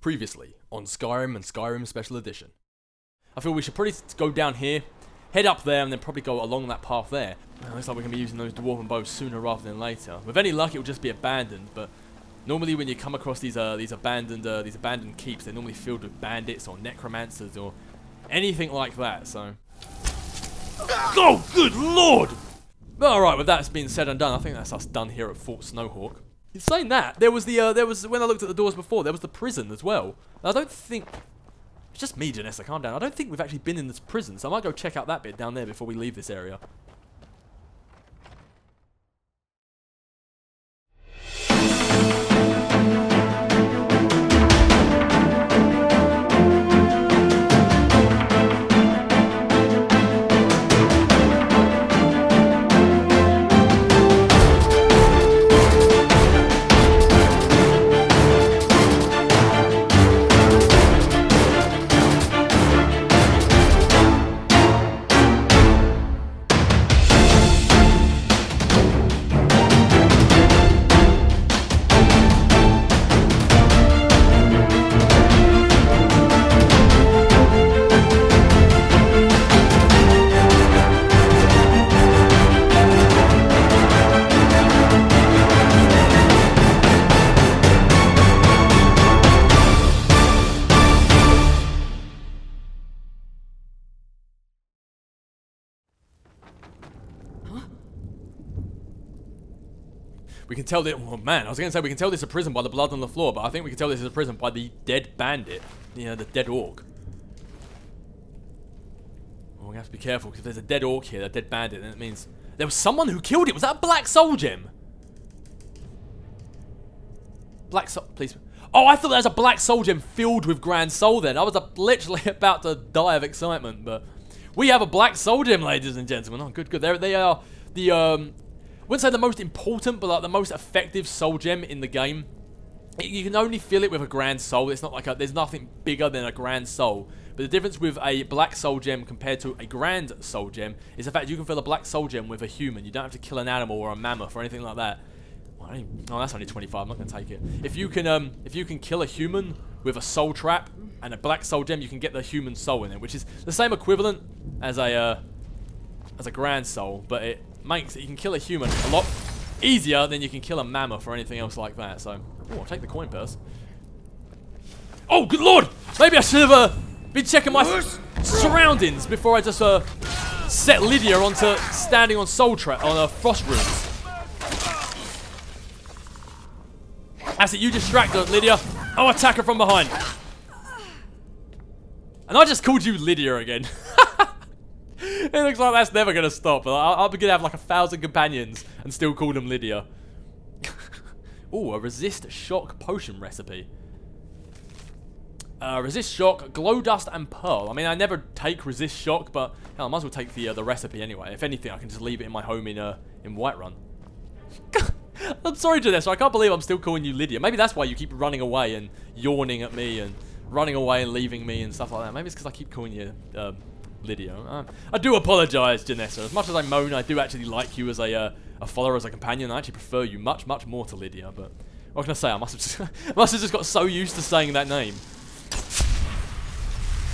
Previously on Skyrim and Skyrim Special Edition. I feel we should probably go down here, head up there, and then probably go along that path there. Looks like we're going to be using those dwarven bows sooner rather than later. With any luck, it will just be abandoned, but normally when you come across these abandoned keeps, they're normally filled with bandits or necromancers or anything like that, so... Oh, good lord! Alright, with that being said and done, I think that's us done here at Fort Snowhawk. In saying that, there was when I looked at the doors before, there was the prison as well. I don't think... It's just me, Janessa, calm down. I don't think we've actually been in this prison, so I might go check out that bit down there before we leave this area. We can tell that, oh man, I was going to say we can tell this is a prison by the blood on the floor, but I think we can tell this is a prison by the dead bandit. The dead orc. Oh, we have to be careful, because if there's a dead orc here, a dead bandit, then it means there was someone who killed it. Was that a black soul gem? Black soul, please. Oh, I thought there was a black soul gem filled with grand soul then. I was literally about to die of excitement, but we have a black soul gem, ladies and gentlemen. Oh, good, good. They are the, I wouldn't say the most important, but like the most effective soul gem in the game. You can only fill it with a grand soul. It's not like there's nothing bigger than a grand soul. But the difference with a black soul gem compared to a grand soul gem is the fact you can fill a black soul gem with a human. You don't have to kill an animal or a mammoth or anything like that. Oh, that's only 25. I'm not going to take it. If you can kill a human with a soul trap and a black soul gem, you can get the human soul in it, which is the same equivalent as a grand soul, but it makes it, you can kill a human a lot easier than you can kill a mammoth or anything else like that. So, oh, I'll take the coin purse. Oh, good lord! Maybe I should have been checking my surroundings before I just set Lydia onto standing on soul trap on frost runes. That's it. You distract her, Lydia. I'll attack her from behind. And I just called you Lydia again. It looks like that's never going to stop. I'll be going to have like 1,000 companions and still call them Lydia. Ooh, a resist shock potion recipe. Resist shock, glow dust, and pearl. I mean, I never take resist shock, but hell, I might as well take the recipe anyway. If anything, I can just leave it in my home in Whiterun. I'm sorry, Janessa. I can't believe I'm still calling you Lydia. Maybe that's why you keep running away and yawning at me and running away and leaving me and stuff like that. Maybe it's because I keep calling you Lydia. I do apologise, Janessa. As much as I moan, I do actually like you as a follower, as a companion. I actually prefer you much, much more to Lydia. But what can I say? I must have just got so used to saying that name.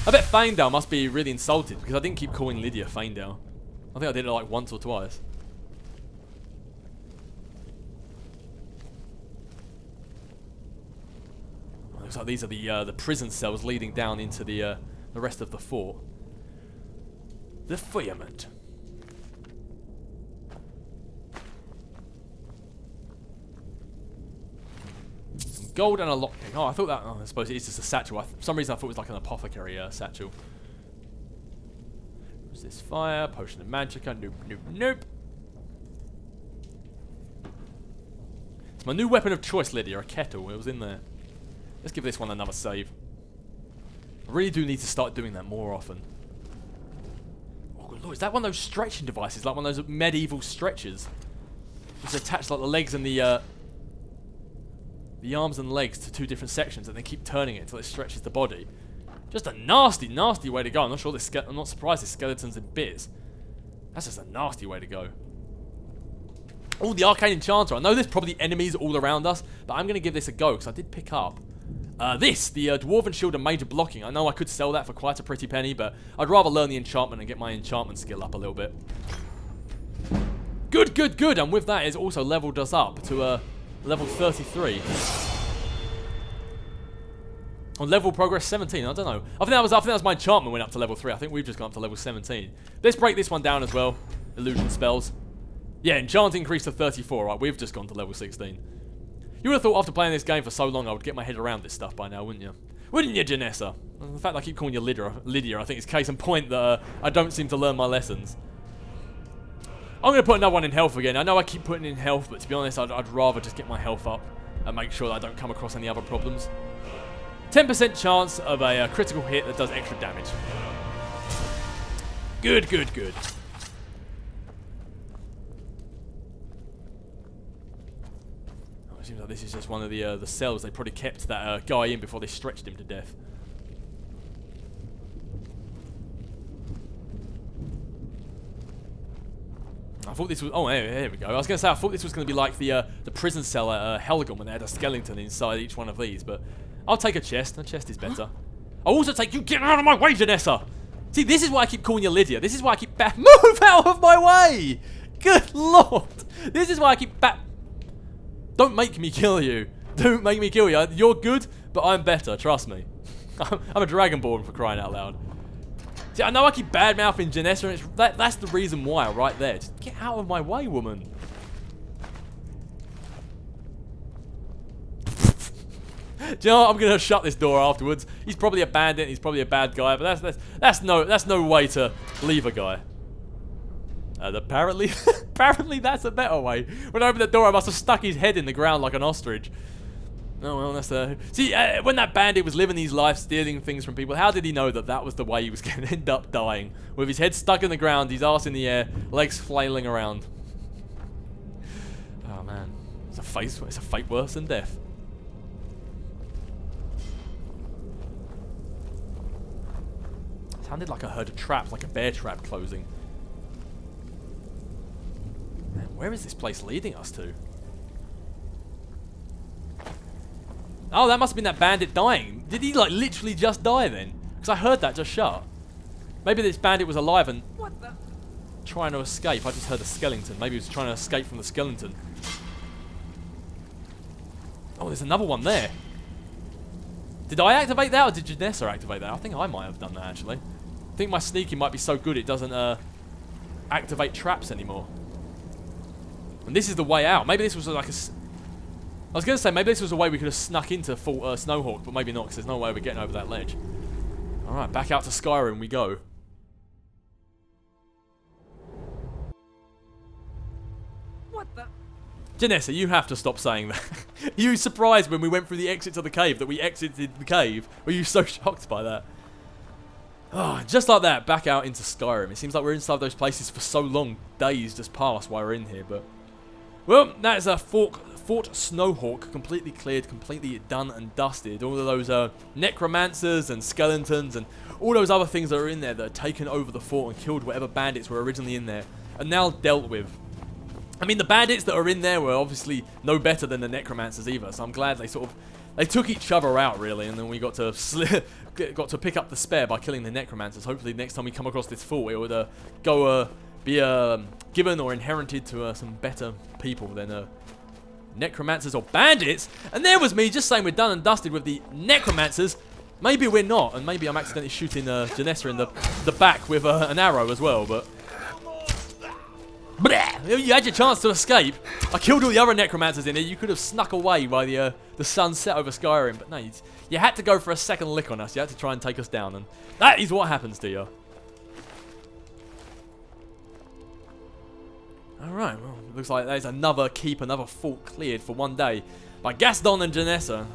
I bet Faendale must be really insulted because I didn't keep calling Lydia Faendale. I think I did it like once or twice. Looks like these are the prison cells leading down into the rest of the fort. The firmament. Some gold and a lockpick. Oh, I thought that. Oh, I suppose it is just a satchel. For some reason, I thought it was like an apothecary satchel. Resist fire. Potion of magicka. Nope, nope, nope. It's my new weapon of choice, Lydia. A kettle. It was in there. Let's give this one another save. I really do need to start doing that more often. Oh good lord, is that one of those stretching devices? Like one of those medieval stretchers? Which attach like the legs and the arms and legs to two different sections and then keep turning it until it stretches the body. Just a nasty, nasty way to go. I'm not sure this I'm not surprised this skeleton's in bits. That's just a nasty way to go. Oh, the Arcane Enchanter. I know there's probably enemies all around us, but I'm going to give this a go because I did pick up The Dwarven Shield and Major Blocking. I know I could sell that for quite a pretty penny, but I'd rather learn the enchantment and get my enchantment skill up a little bit. Good, good, good. And with that, it's also leveled us up to level 33. On level progress 17, I don't know. I think that was my enchantment went up to level 3. I think we've just gone up to level 17. Let's break this one down as well. Illusion spells. Yeah, enchanting increased to 34. Right, we've just gone to level 16. You would have thought after playing this game for so long I would get my head around this stuff by now, wouldn't you? Wouldn't you, Janessa? The fact that I keep calling you Lydia, I think is case in point that I don't seem to learn my lessons. I'm going to put another one in health again. I know I keep putting in health, but to be honest, I'd rather just get my health up and make sure that I don't come across any other problems. 10% chance of a critical hit that does extra damage. Good, good, good. Oh, it seems like this is just one of the cells. They probably kept that guy in before they stretched him to death. I thought this was... Oh, here we go. I was going to say, I thought this was going to be like the prison cell at Helgum when they had a skeleton inside each one of these, but... I'll take a chest. A chest is better. I'll also take... You get out of my way, Janessa! See, this is why I keep calling you Lydia. This is why I keep... Move out of my way! Good lord! This is why I keep... Don't make me kill you. Don't make me kill you. You're good, but I'm better. Trust me. I'm a Dragonborn, for crying out loud. See, I know I keep bad-mouthing Janessa, and that's the reason why, right there. Just get out of my way, woman. Do you know what? I'm gonna shut this door afterwards. He's probably a bandit. He's probably a bad guy, but that's no way to leave a guy. Apparently, apparently that's a better way. When I opened the door, I must have stuck his head in the ground like an ostrich. Oh well, that's see. When that bandit was living his life, stealing things from people, how did he know that that was the way he was going to end up dying? With his head stuck in the ground, his ass in the air, legs flailing around. Oh man, it's a fate worse than death. Sounded like I heard a trap, like a bear trap closing. Man, where is this place leading us to? Oh, that must have been that bandit dying. Did he, like, literally just die then? Because I heard that just shut. Maybe this bandit was alive and... What the? Trying to escape. I just heard a skeleton. Maybe he was trying to escape from the skeleton. Oh, there's another one there. Did I activate that or did Janessa activate that? I think I might have done that, actually. I think my sneaking might be so good it doesn't activate traps anymore. And this is the way out. Maybe this was like a... I was going to say, maybe this was a way we could have snuck into Fort Snowhawk, but maybe not, because there's no way we're getting over that ledge. Alright, back out to Skyrim we go. What the... Janessa, you have to stop saying that. You surprised when we went through the exit to the cave that we exited the cave? Were you so shocked by that? Oh, just like that, back out into Skyrim. It seems like we're inside those places for so long. Days just pass while we're in here, but... Well, that is a Fort Snowhawk, completely cleared, completely done and dusted. All of those necromancers and skeletons and all those other things that are in there that have taken over the fort and killed whatever bandits were originally in there are now dealt with. I mean, the bandits that are in there were obviously no better than the necromancers either, so I'm glad they took each other out, really, and then we got to pick up the spare by killing the necromancers. Hopefully next time we come across this fort, it would be given or inherited to some better people than necromancers or bandits. And there was me just saying we're done and dusted with the necromancers. Maybe we're not, and maybe I'm accidentally shooting Janessa in the back with an arrow as well, but... You had your chance to escape. I killed all the other necromancers in here. You could have snuck away by the sun set over Skyrim, but no, you had to go for a second lick on us. You had to try and take us down, and that is what happens to you. Alright, well, it looks like there's another keep, another fort cleared for one day by Gaston and Janessa.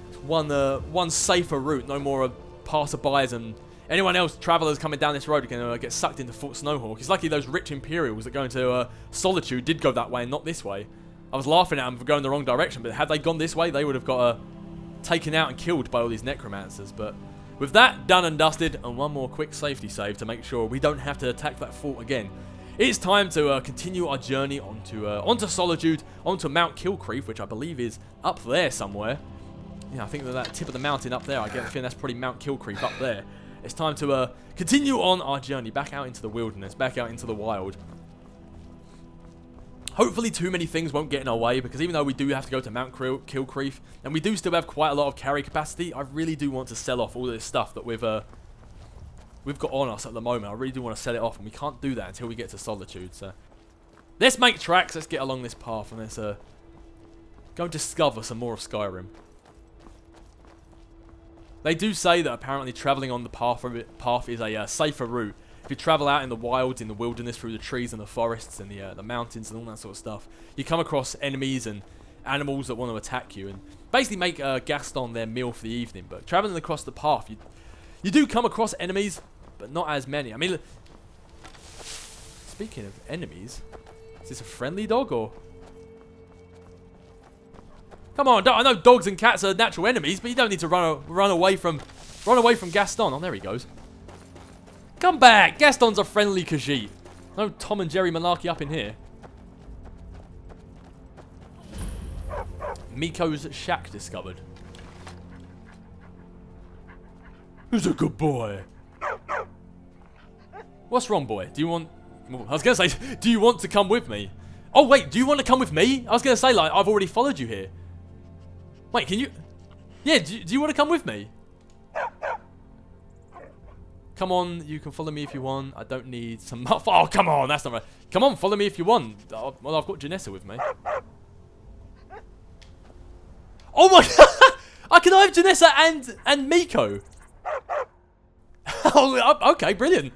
It's one safer route, no more passerbys and anyone else, travellers coming down this road, are going to get sucked into Fort Snowhawk. It's lucky those rich Imperials that go into Solitude did go that way and not this way. I was laughing at them for going the wrong direction, but had they gone this way, they would have got taken out and killed by all these necromancers. But with that done and dusted, and one more quick safety save to make sure we don't have to attack that fort again, it's time to continue our journey onto Solitude, onto Mount Kilcreef, which I believe is up there somewhere. Yeah, I think that tip of the mountain up there, I get the feeling that's probably Mount Killcreep up there. It's time to continue on our journey back out into the wilderness, back out into the wild. Hopefully too many things won't get in our way, because even though we do have to go to Mount Killcreep, and we do still have quite a lot of carry capacity, I really do want to sell off all this stuff that we've got on us at the moment. I really do want to sell it off, and we can't do that until we get to Solitude. So let's make tracks, let's get along this path, and let's go discover some more of Skyrim. They do say that apparently travelling on the path is a safer route. If you travel out in the wilds, in the wilderness, through the trees and the forests and the mountains and all that sort of stuff, you come across enemies and animals that want to attack you and basically make Gaston their meal for the evening. But travelling across the path, you do come across enemies, but not as many. I mean, speaking of enemies, is this a friendly dog or... Come on, I know dogs and cats are natural enemies, but you don't need to run away from Gaston. Oh, there he goes. Come back! Gaston's a friendly Khajiit. No Tom and Jerry malarkey up in here. Miko's shack discovered. Who's a good boy? What's wrong, boy? Do you want... I was going to say, do you want to come with me? Oh, wait, do you want to come with me? I was going to say, like, I've already followed you here. Wait, can you... Yeah, do you want to come with me? Come on, you can follow me if you want. I don't need some... Oh, come on, that's not right. Come on, follow me if you want. Well, I've got Janessa with me. Oh my... I can have Janessa and Miko. Oh, okay, brilliant.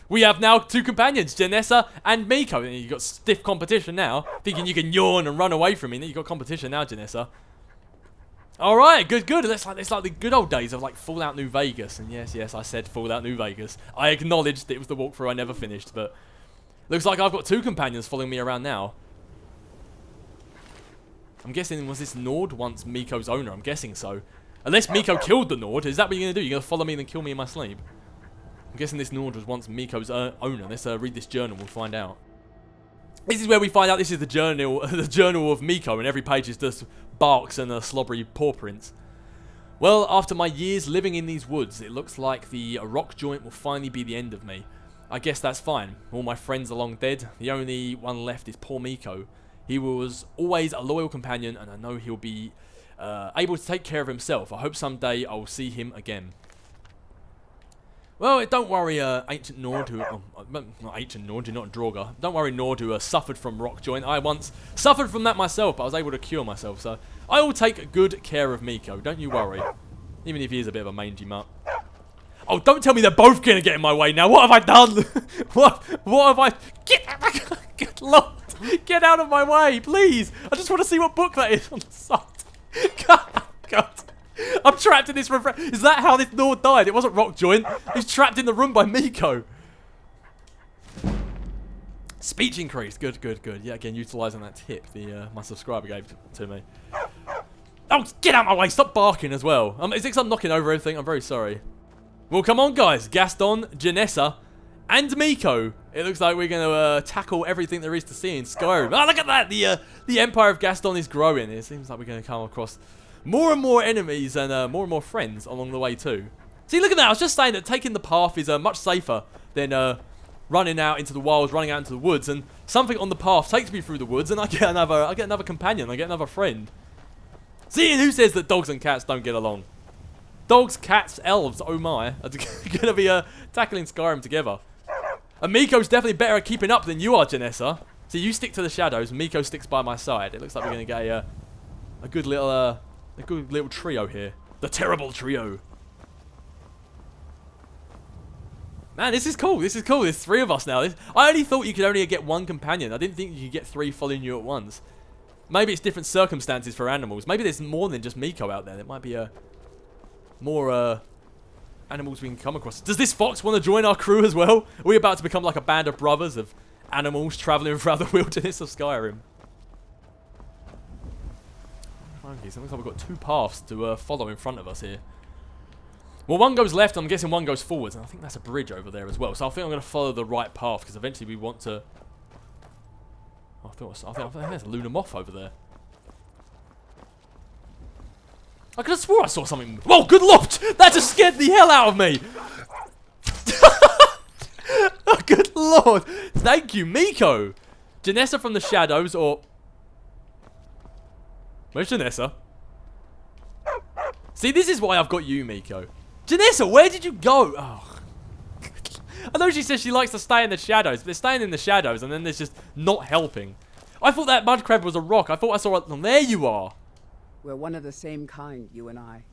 We have now two companions, Janessa and Miko. You've got stiff competition now. Thinking you can yawn and run away from me. You've got competition now, Janessa. Alright, good. It's like the good old days of like Fallout New Vegas. And yes, I said Fallout New Vegas. I acknowledged it was the walkthrough I never finished, but looks like I've got two companions following me around now. I'm guessing, was this Nord once Miko's owner? I'm guessing so. Unless Miko killed the Nord, is that what you're going to do? You're going to follow me and then kill me in my sleep? I'm guessing this Nord was once Miko's owner. Let's read this journal, we'll find out. This is where we find out this is the journal of Miko, and every page is just barks and slobbery paw prints. Well, after my years living in these woods, it looks like the rock joint will finally be the end of me. I guess that's fine. All my friends are long dead. The only one left is poor Miko. He was always a loyal companion, and I know he'll be able to take care of himself. I hope someday I'll see him again. Well, don't worry, Ancient Nord, who... Oh, not Ancient Nord, you're not a Draugr. Don't worry, Nord, who suffered from rock joint. I once suffered from that myself, but I was able to cure myself, so I will take good care of Miko, don't you worry. Even if he is a bit of a mangy mutt. Oh, don't tell me they're both going to get in my way now. What have I done? What have I... Get locked. Get out of my way, please. I just want to see what book that is on the side. God. I'm trapped in this... Is that how this Nord died? It wasn't rock joint. He's trapped in the room by Miko. Speech increased. Good. Yeah, again, utilising that tip my subscriber gave to me. Oh, get out of my way. Stop barking as well. Is it because I'm knocking over everything? I'm very sorry. Well, come on, guys. Gaston, Janessa, and Miko. It looks like we're going to tackle everything there is to see in Skyrim. Oh, look at that. The Empire of Gaston is growing. It seems like we're going to come across more and more enemies and more friends along the way too. See, look at that. I was just saying that taking the path is much safer than running out into the wilds, running out into the woods. And something on the path takes me through the woods, and I get another companion. I get another friend. See, who says that dogs and cats don't get along? Dogs, cats, elves, oh my, are going to be tackling Skyrim together. And Miko's definitely better at keeping up than you are, Janessa. So you stick to the shadows, and Miko sticks by my side. It looks like we're going to get a good little trio here. The terrible trio. Man, this is cool. There's three of us now. I only thought you could only get one companion. I didn't think you could get three following you at once. Maybe it's different circumstances for animals. Maybe there's more than just Miko out there. There might be more animals we can come across. Does this fox want to join our crew as well? Are we about to become like a band of brothers of animals traveling throughout the wilderness of Skyrim? Okay, so it looks like we've got two paths to follow in front of us here. Well, one goes left, I'm guessing one goes forwards, and I think that's a bridge over there as well. So I think I'm going to follow the right path, because eventually we want to... I think there's a Luna Moth over there. I could have swore I saw something. Whoa, good lord! That just scared the hell out of me! Oh, good lord! Thank you, Miko! Janessa from the shadows, or... Where's Janessa? See, this is why I've got you, Miko. Janessa, where did you go? Oh. I know she says she likes to stay in the shadows, but they're staying in the shadows and then there's just not helping. I thought that mud crab was a rock. I thought I saw it. Oh, there you are. We're one of the same kind, you and I.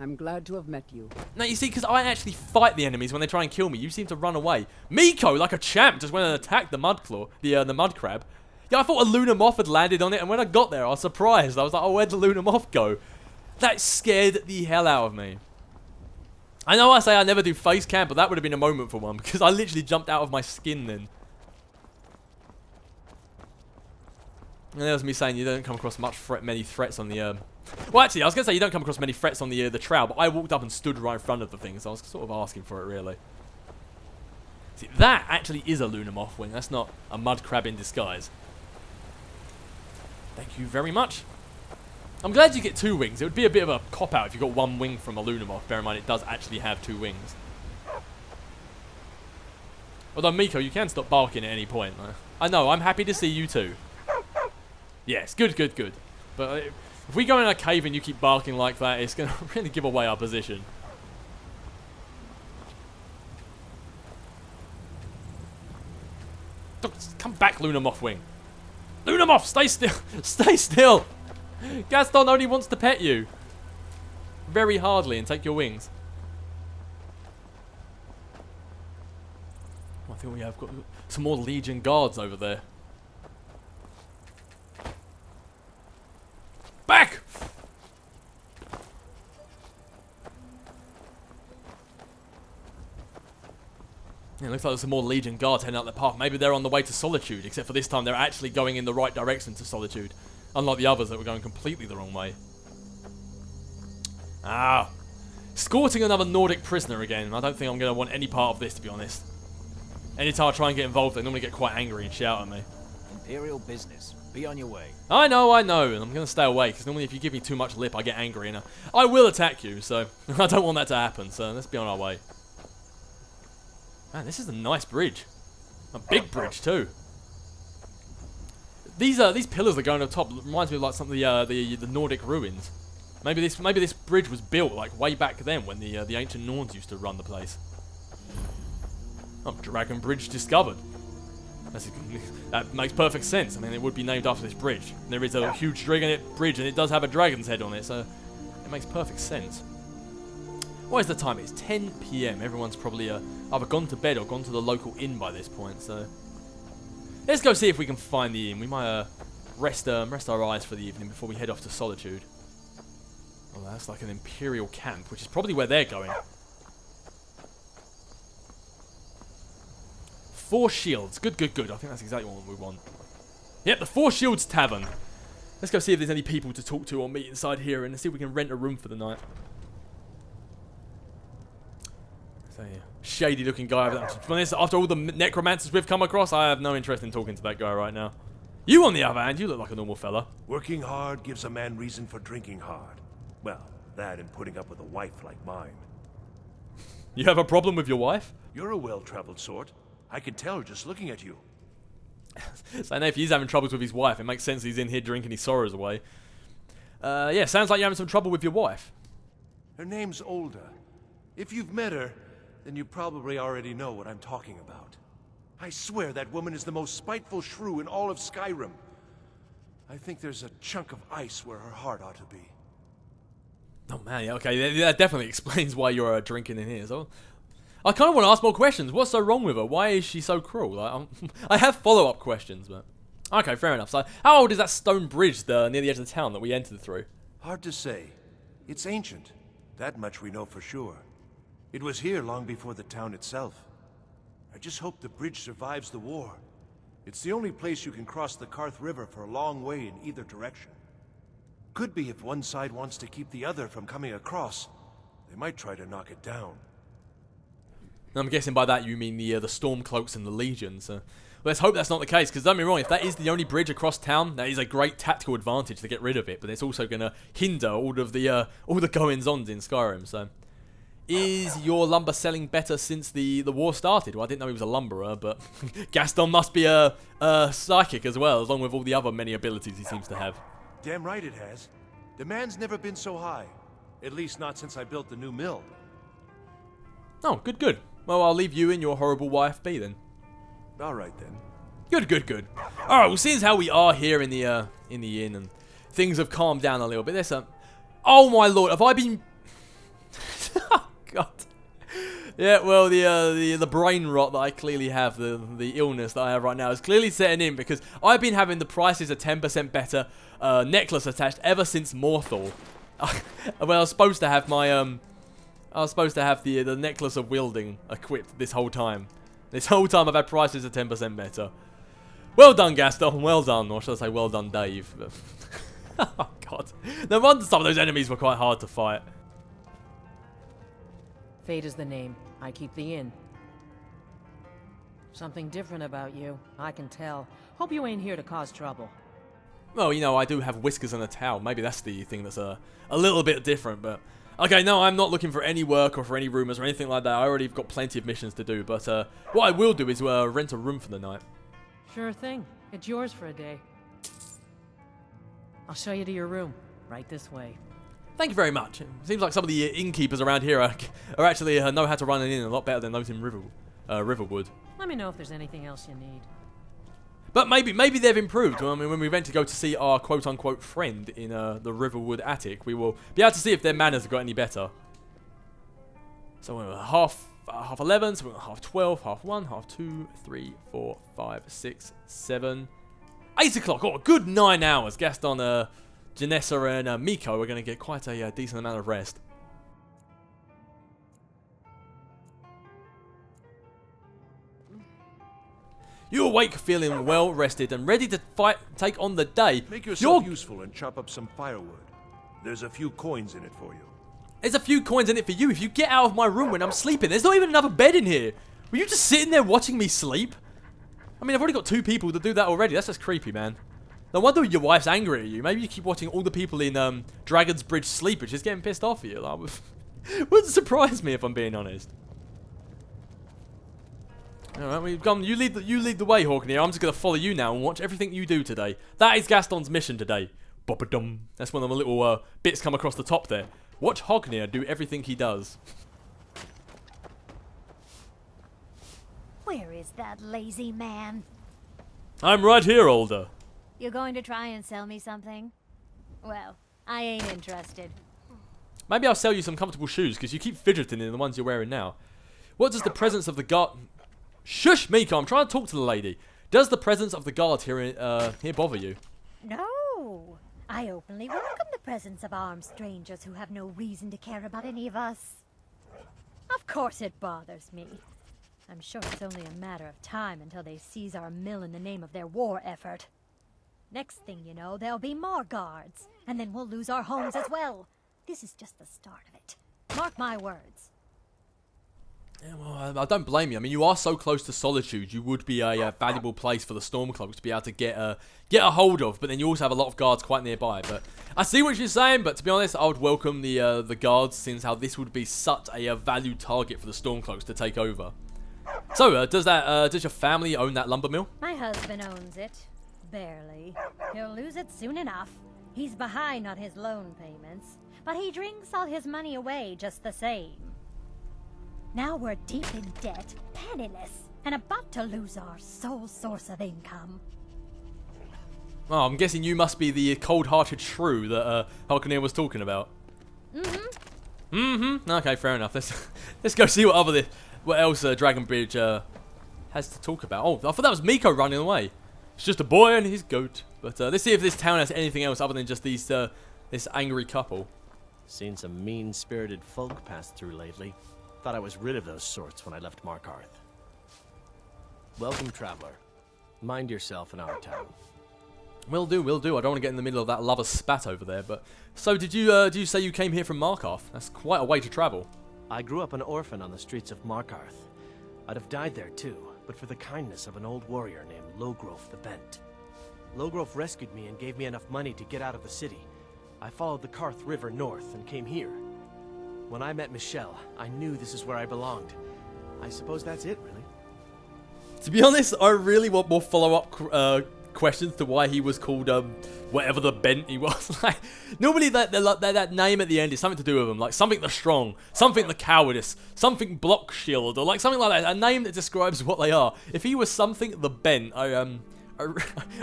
I'm glad to have met you. No, you see, because I actually fight the enemies when they try and kill me. You seem to run away. Miko, like a champ, just went and attacked the mud claw, the mud crab. Yeah, I thought a lunar moth had landed on it, and when I got there, I was surprised. I was like, oh, where'd the lunar moth go? That scared the hell out of me. I know I say I never do face cam, but that would have been a moment for one, because I literally jumped out of my skin then. And that was me saying you don't come across many threats on the... Well, actually, I was going to say you don't come across many threats on the trail, but I walked up and stood right in front of the thing, so I was sort of asking for it, really. See, that actually is a lunar moth wing. That's not a mud crab in disguise. Thank you very much. I'm glad you get 2 wings. It would be a bit of a cop-out if you got 1 wing from a lunar moth. Bear in mind, it does actually have 2 wings. Although, Miko, you can stop barking at any point. I know, I'm happy to see you too. Yes, good, good, good. But if we go in a cave and you keep barking like that, it's going to really give away our position. Come back, Lunar Moth Wing. Lunar Moth, stay still. Stay still. Gaston only wants to pet you. Very hardly and take your wings. I think we have got some more Legion guards over there. Back! Yeah, it looks like there's some more Legion guards heading out the path. Maybe they're on the way to Solitude, except for this time they're actually going in the right direction to Solitude. Unlike the others that were going completely the wrong way. Ah. Escorting another Nordic prisoner again. I don't think I'm going to want any part of this, to be honest. Anytime I try and get involved, they normally get quite angry and shout at me. Imperial business. Be on your way. I know, and I'm going to stay away, because normally if you give me too much lip, I get angry, and I will attack you, so I don't want that to happen, so let's be on our way. Man, this is a nice bridge. A big bridge, too. These pillars that go on the top reminds me of like some of the Nordic ruins. Maybe this bridge was built like way back then when the ancient Norns used to run the place. Oh, Dragon Bridge discovered. That makes perfect sense. I mean, it would be named after this bridge. There is a huge dragon bridge, and it does have a dragon's head on it, so it makes perfect sense. What is the time? It's 10 PM. Everyone's probably either gone to bed or gone to the local inn by this point, so let's go see if we can find the inn. We might rest our eyes for the evening before we head off to Solitude. Well, that's like an Imperial camp, which is probably where they're going. 4 Shields. Good, good, good. I think that's exactly what we want. Yep, the 4 Shields Tavern. Let's go see if there's any people to talk to or meet inside here and see if we can rent a room for the night. So, yeah. Shady looking guy over there. To be honest, after all the necromancers we've come across, I have no interest in talking to that guy right now. You, on the other hand, you look like a normal fella. Working hard gives a man reason for drinking hard. Well, that and putting up with a wife like mine. You have a problem with your wife? You're a well-traveled sort. I can tell just looking at you. So now if he's having troubles with his wife, it makes sense he's in here drinking his sorrows away. Yeah, sounds like you're having some trouble with your wife. Her name's Olda. If you've met her, then you probably already know what I'm talking about. I swear that woman is the most spiteful shrew in all of Skyrim. I think there's a chunk of ice where her heart ought to be. Oh man, yeah, okay, that definitely explains why you're drinking in here. So, I kind of want to ask more questions. What's so wrong with her? Why is she so cruel? Like, I have follow-up questions, but okay, fair enough. So, how old is that stone bridge near the edge of the town that we entered through? Hard to say. It's ancient. That much we know for sure. It was here long before the town itself. I just hope the bridge survives the war. It's the only place you can cross the Karth River for a long way in either direction. Could be if one side wants to keep the other from coming across. They might try to knock it down. I'm guessing by that you mean the Stormcloaks and the Legions. Let's hope that's not the case, because don't be wrong, if that is the only bridge across town, that is a great tactical advantage to get rid of it, but it's also going to hinder all the goings-ons in Skyrim, so... Is your lumber selling better since the war started? Well, I didn't know he was a lumberer, but Gaston must be a psychic as well, along with all the other many abilities he seems to have. Damn right it has. Demand's never been so high. At least not since I built the new mill. Oh, good, good. Well, I'll leave you and your horrible wife be then. All right then. Good, good, good. All right, well, seeing as how we are here in the inn and things have calmed down a little bit, there's some... Oh my lord, have I been... Oh god. Yeah, well, the brain rot that I clearly have, the illness that I have right now is clearly setting in because I've been having the prices are 10% better necklace attached ever since Morthal. Well, I was supposed to have my the necklace of wielding equipped this whole time. This whole time I've had prices are 10% better. Well done, Gaston. Well done, or should I say, well done, Dave. Oh god. No wonder some of those enemies were quite hard to fight. Fate is the name. I keep the inn. Something different about you. I can tell. Hope you ain't here to cause trouble. Well, you know, I do have whiskers and a towel. Maybe that's the thing that's a little bit different, but... Okay, no, I'm not looking for any work or for any rumours or anything like that. I already got plenty of missions to do, but what I will do is rent a room for the night. Sure thing. It's yours for a day. I'll show you to your room. Right this way. Thank you very much. It seems like some of the innkeepers around here are actually know how to run an inn a lot better than those in Riverwood. Let me know if there's anything else you need. But maybe they've improved. I mean, when we went to go to see our quote-unquote friend in the Riverwood attic, we will be able to see if their manners have got any better. So we're half 11, so we're half 12, half 1, half 2, 3, 4, 5, 6, 7, 8 o'clock. Oh, a good 9 hours. Gaston, Janessa and Miko are going to get quite a decent amount of rest. You awake feeling well rested and ready to take on the day. Make yourself useful and chop up some firewood. There's a few coins in it for you. There's a few coins in it for you if you get out of my room when I'm sleeping. There's not even another bed in here. Were you just sitting there watching me sleep? I mean, I've already got 2 people to do that already. That's just creepy, man. No wonder your wife's angry at you. Maybe you keep watching all the people in Dragon's Bridge sleep and she's getting pissed off at you. Like, wouldn't surprise me if I'm being honest. Alright, we've gone. You lead the way, Hawknear. I'm just going to follow you now and watch everything you do today. That is Gaston's mission today. Bop-a-dum. That's one of the little bits come across the top there. Watch Hawknear do everything he does. Where is that lazy man? I'm right here, Older. You going to try and sell me something? Well, I ain't interested. Maybe I'll sell you some comfortable shoes because you keep fidgeting in the ones you're wearing now. What does the presence of the guard... Shush, Miko, I'm trying to talk to the lady. Does the presence of the guard here bother you? No. I openly welcome the presence of armed strangers who have no reason to care about any of us. Of course it bothers me. I'm sure it's only a matter of time until they seize our mill in the name of their war effort. Next thing you know, there'll be more guards, and then we'll lose our homes as well. This is just the start of it. Mark my words. Yeah, well, I don't blame you. I mean, you are so close to Solitude, you would be a valuable place for the Stormcloaks to be able to get a hold of, but then you also have a lot of guards quite nearby. But I see what you're saying, but to be honest, I would welcome the guards, since how this would be such a valued target for the Stormcloaks to take over. So, does your family own that lumber mill? My husband owns it. Barely. He'll lose it soon enough. He's behind on his loan payments, but he drinks all his money away just the same. Now we're deep in debt, penniless, and about to lose our sole source of income. Oh, I'm guessing you must be the cold-hearted shrew that Hawknear was talking about. Mm-hmm. Mm-hmm. Okay, fair enough. Let's go see what else Dragon Bridge has to talk about. Oh, I thought that was Miko running away. It's just a boy and his goat. But let's see if this town has anything else other than just this angry couple. Seen some mean-spirited folk pass through lately. Thought I was rid of those sorts when I left Markarth. Welcome, traveler. Mind yourself in our town. Will do. I don't want to get in the middle of that lover's spat over there. But so, did you say you came here from Markarth? That's quite a way to travel. I grew up an orphan on the streets of Markarth. I'd have died there too, but for the kindness of an old warrior named Logrove the Bent. Logrove rescued me and gave me enough money to get out of the city. I followed the Karth River north and came here. When I met Michelle, I knew this is where I belonged. I suppose that's it, really. To be honest, I really want more follow-up questions to why he was called whatever the Bent he was. Like, normally that name at the end is something to do with him, like something the strong, something the cowardice, something block shield, or like something like that. A name that describes what they are. If he was something the Bent, I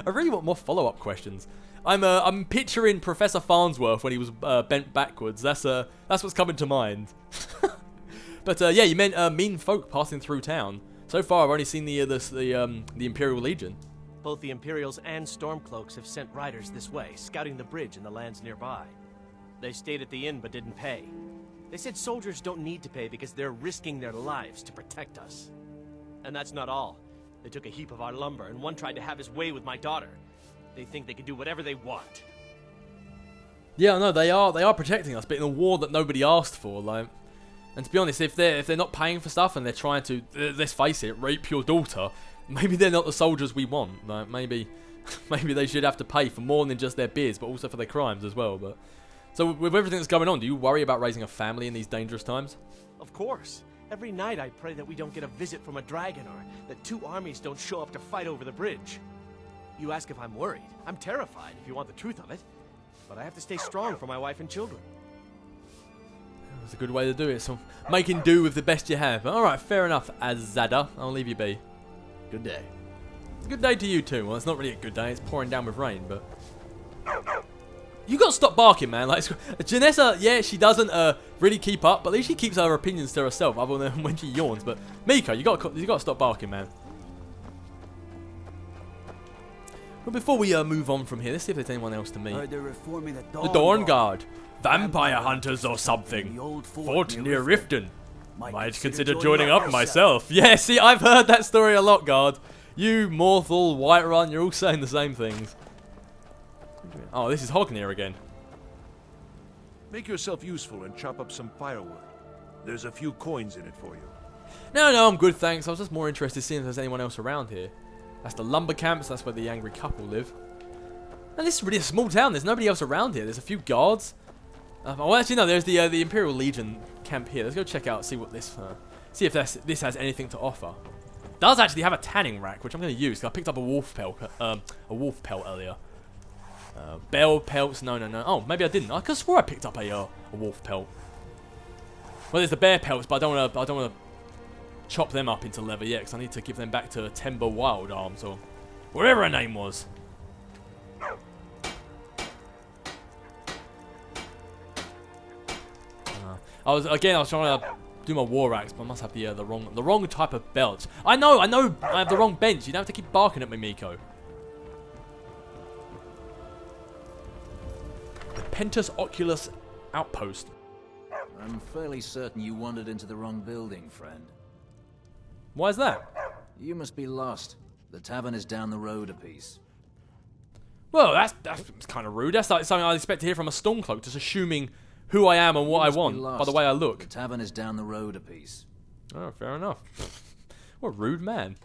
really want more follow-up questions. I'm picturing Professor Farnsworth when he was bent backwards. That's what's coming to mind. But yeah, you meant mean folk passing through town. So far, I've only seen the Imperial Legion. Both the Imperials and Stormcloaks have sent riders this way, scouting the bridge and the lands nearby. They stayed at the inn but didn't pay. They said soldiers don't need to pay because they're risking their lives to protect us. And that's not all. They took a heap of our lumber, and one tried to have his way with my daughter. They think they can do whatever they want. Yeah, no, they are protecting us, but in a war that nobody asked for, like. And to be honest, if they're not paying for stuff and they're trying to, let's face it, rape your daughter, maybe they're not the soldiers we want. Like maybe they should have to pay for more than just their beers, but also for their crimes as well. But so with everything that's going on, do you worry about raising a family in these dangerous times? Of course. Every night I pray that we don't get a visit from a dragon, or that two armies don't show up to fight over the bridge. You ask if I'm worried. I'm terrified, if you want the truth of it. But I have to stay strong for my wife and children. That's a good way to do it. So making do with the best you have. All right, fair enough, Azada. I'll leave you be. Good day. Good day to you too. Well, it's not really a good day. It's pouring down with rain, but you got to stop barking, man. Like Janessa, yeah, she doesn't really keep up, but at least she keeps her opinions to herself, other than when she yawns. But Miko, you got to stop barking, man. But before we move on from here, let's see if there's anyone else to meet. The Dawn Guard. Vampire hunters or something. Fought near Riften. Might consider joining up myself. Yeah, see, I've heard that story a lot, Guard. You, Morthal, Whiterun, you're all saying the same things. Oh, this is Hognir again. Make yourself useful and chop up some firewood. There's a few coins in it for you. No, I'm good, thanks. I was just more interested in seeing if there's anyone else around here. That's the lumber camps, that's where the angry couple live. And this is really a small town, there's nobody else around here. There's a few guards. Oh, actually, no, there's the Imperial Legion camp here. Let's go check out, see what this, see if this has anything to offer. It does actually have a tanning rack, which I'm going to use. I picked up a wolf pelt earlier. Bell pelts, no. Oh, maybe I didn't. I could have swore I picked up a wolf pelt. Well, there's the bear pelts, but I don't want to chop them up into leather yet, because I need to give them back to Timber Wild Arms or whatever her name was. I was trying to do my war axe, but I must have the wrong type of belt. I know, I have the wrong bench. You don't have to keep barking at me, Miko. The Pentus Oculus Outpost. I'm fairly certain you wandered into the wrong building, friend. Why is that? You must be lost. The tavern is down the road a piece. Well, that's kind of rude. That's like something I'd expect to hear from a Stormcloak, just assuming who I am and what I want by the way I look. The tavern is down the road a piece. Oh, fair enough. What a rude man.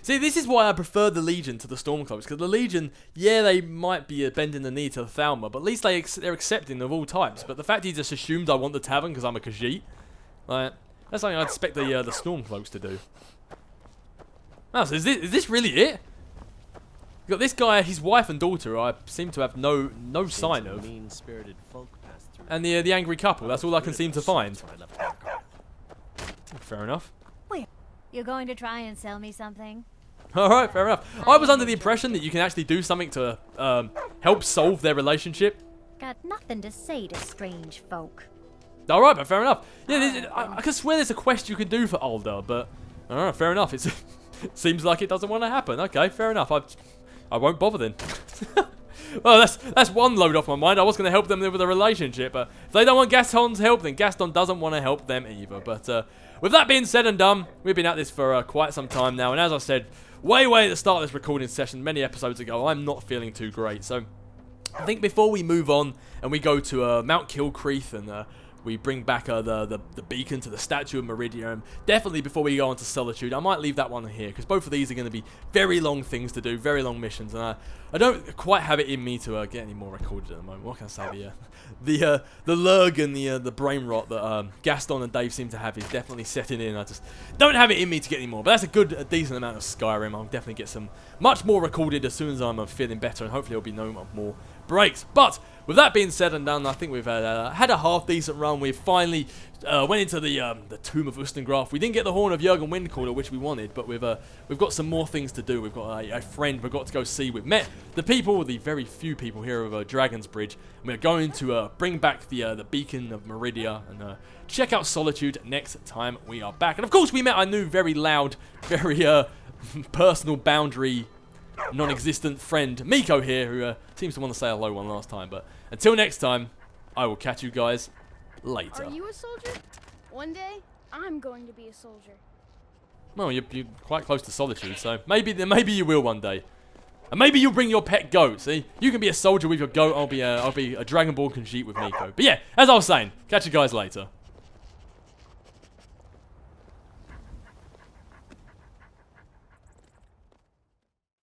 See, this is why I prefer the Legion to the Stormcloaks, because the Legion, yeah, they might be bending the knee to the Thalma, but at least they're accepting of all types. But the fact he just assumed I want the tavern because I'm a Khajiit, like, that's something I'd expect the Stormcloaks to do. Oh, so is this really it? You got this guy, his wife and daughter, I seem to have no sign of. Mean-spirited folk passed through. And the angry couple, that's all I can seem to find. Fair enough. Wait, you're going to try and sell me something? Alright, fair enough. I was under the impression that you can actually do something to help solve their relationship. Got nothing to say to strange folk. Alright, but fair enough. Yeah, I can swear there's a quest you can do for Alda, but alright, fair enough. It seems like it doesn't want to happen. Okay, fair enough. I won't bother then. Well, that's one load off my mind. I was going to help them with a relationship, but if they don't want Gaston's help, then Gaston doesn't want to help them either. But with that being said and done, we've been at this for quite some time now, and as I said, way at the start of this recording session, many episodes ago, I'm not feeling too great. So I think before we move on and we go to Mount Kilcreath and we bring back the beacon to the statue of Meridia, and definitely before we go on to Solitude, I might leave that one here, because both of these are going to be very long things to do, very long missions, and I don't quite have it in me to get any more recorded at the moment. What can I say? The lurg and the brain rot that Gaston and Dave seem to have is definitely setting in. I just don't have it in me to get any more, but that's a decent amount of Skyrim. I'll definitely get some much more recorded as soon as I'm feeling better, and hopefully there'll be no more breaks. But with that being said and done, I think we've had a half decent run. We've finally went into the Tomb of Ustengrav. We didn't get the Horn of Jurgen Windcaller, which we wanted, but we've got some more things to do. We've got a friend we've got to go see. We've met the people, the very few people here of Dragon's Bridge, and we're going to bring back the beacon of Meridia and check out Solitude next time we are back. And of course, we met our new, very loud, very personal boundary non-existent friend Miko here, who seems to want to say hello one last time. But until next time, I will catch you guys later. Are you a soldier? One day, I'm going to be a soldier. Well, you're quite close to Solitude, so maybe you will one day. And maybe you'll bring your pet goat. See, you can be a soldier with your goat. I'll be a Dragonborn Khajiit with Miko. But yeah, as I was saying, catch you guys later.